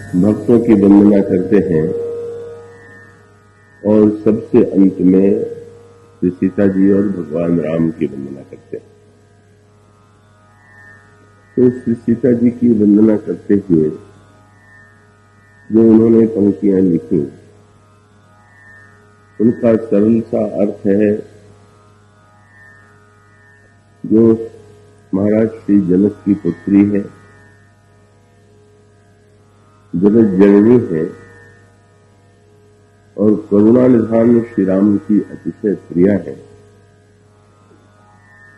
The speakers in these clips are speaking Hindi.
भक्तों की वंदना करते हैं और सबसे अंत में श्री सीता जी और भगवान राम की वंदना करते हैं। तो श्री सीता जी की वंदना करते हुए जो उन्होंने पंक्तियां लिखी, उनका सरल सा अर्थ है, जो महाराज श्री जनक की पुत्री है, जगत जननी है और करुणा निधान श्री राम की अतिशय प्रिया है,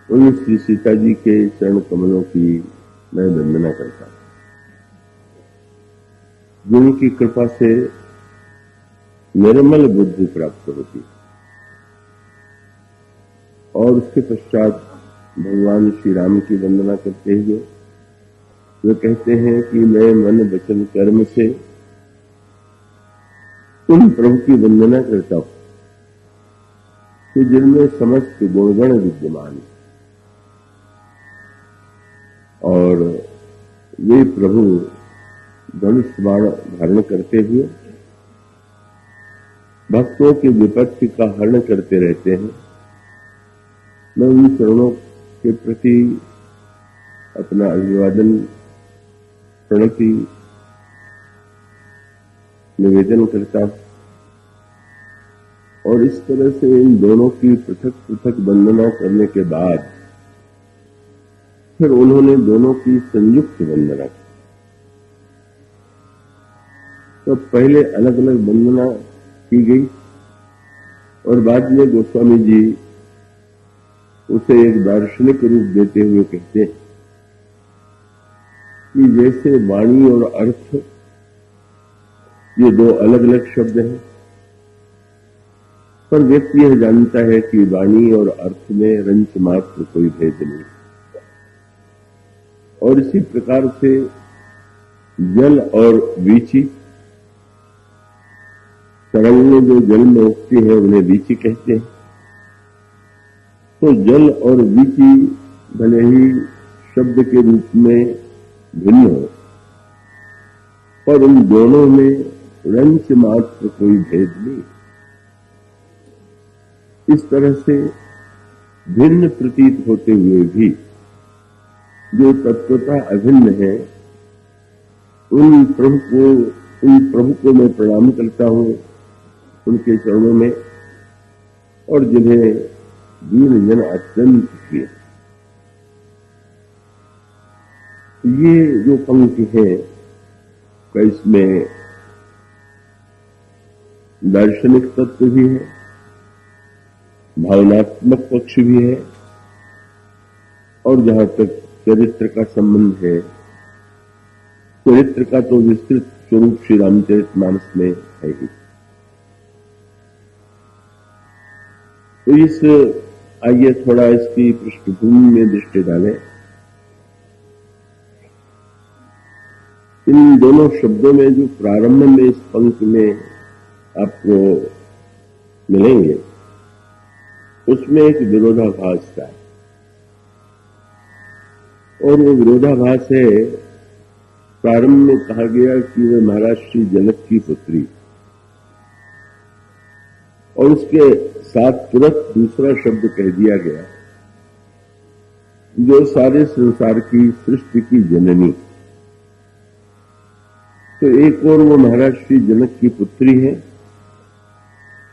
उन श्री सीता जी के चरण कमलों की मैं वंदना करता हूं, जिनकी कृपा से निर्मल बुद्धि प्राप्त होती। और उसके पश्चात भगवान श्री राम की वंदना करते हुए वे कहते हैं कि मैं मन वचन कर्म से उन प्रभु की वंदना करता हूं कि जिनमें समस्त गुणगण विद्यमान है, और वे प्रभु धनुष बाण धारण करते हुए भक्तों की विपत्ति का हरण करते रहते हैं। मैं उन चरणों के प्रति अपना अभिवादन प्रणति निवेदन करता हूं, और इस तरह से इन दोनों की पृथक पृथक वंदना करने के बाद फिर उन्होंने दोनों की संयुक्त वंदना की। तो पहले अलग अलग वंदना की गई और बाद में गोस्वामी जी उसे एक दार्शनिक रूप देते हुए कहते हैं कि जैसे वाणी और अर्थ ये दो अलग अलग शब्द हैं, पर व्यक्ति यह जानता है कि वाणी और अर्थ में रंच मात्र कोई भेद नहीं। और इसी प्रकार से जल और वीची, तरंगें जो जल में उठती है उन्हें वीची कहते हैं। तो जल और वीची भले ही शब्द के रूप में भिन्न हो, पर उन दोनों में रंच मात्र कोई भेद नहीं। इस तरह से भिन्न प्रतीत होते हुए भी जो तत्वतः अभिन्न है, उन प्रभु को मैं प्रणाम करता हूं उनके चरणों में, और जिन्हें दीन जन अत्यंत प्रिय। ये जो पंक्ति है का इसमें दार्शनिक तत्व भी है, भावनात्मक पक्ष भी है, और जहां तक चरित्र का संबंध है, चरित्र का तो विस्तृत स्वरूप श्री रामचरितमानस में है ही। तो आइए थोड़ा इसकी पृष्ठभूमि में दृष्टि डालें। इन दोनों शब्दों में जो प्रारंभ में इस पंक्ति में आपको मिलेंगे, उसमें एक विरोधाभास था, और वो विरोधाभास है, प्रारंभ में कहा गया कि वे महाराज श्री जनक की पुत्री, और उसके साथ तुरंत दूसरा शब्द कह दिया गया जो सारे संसार की सृष्टि की जननी। तो एक ओर वो महाराज श्री जनक की पुत्री है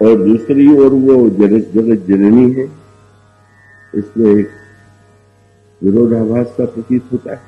और दूसरी ओर वो जगत जननी है। इसमें एक विरोधाभास का प्रतीत होता है।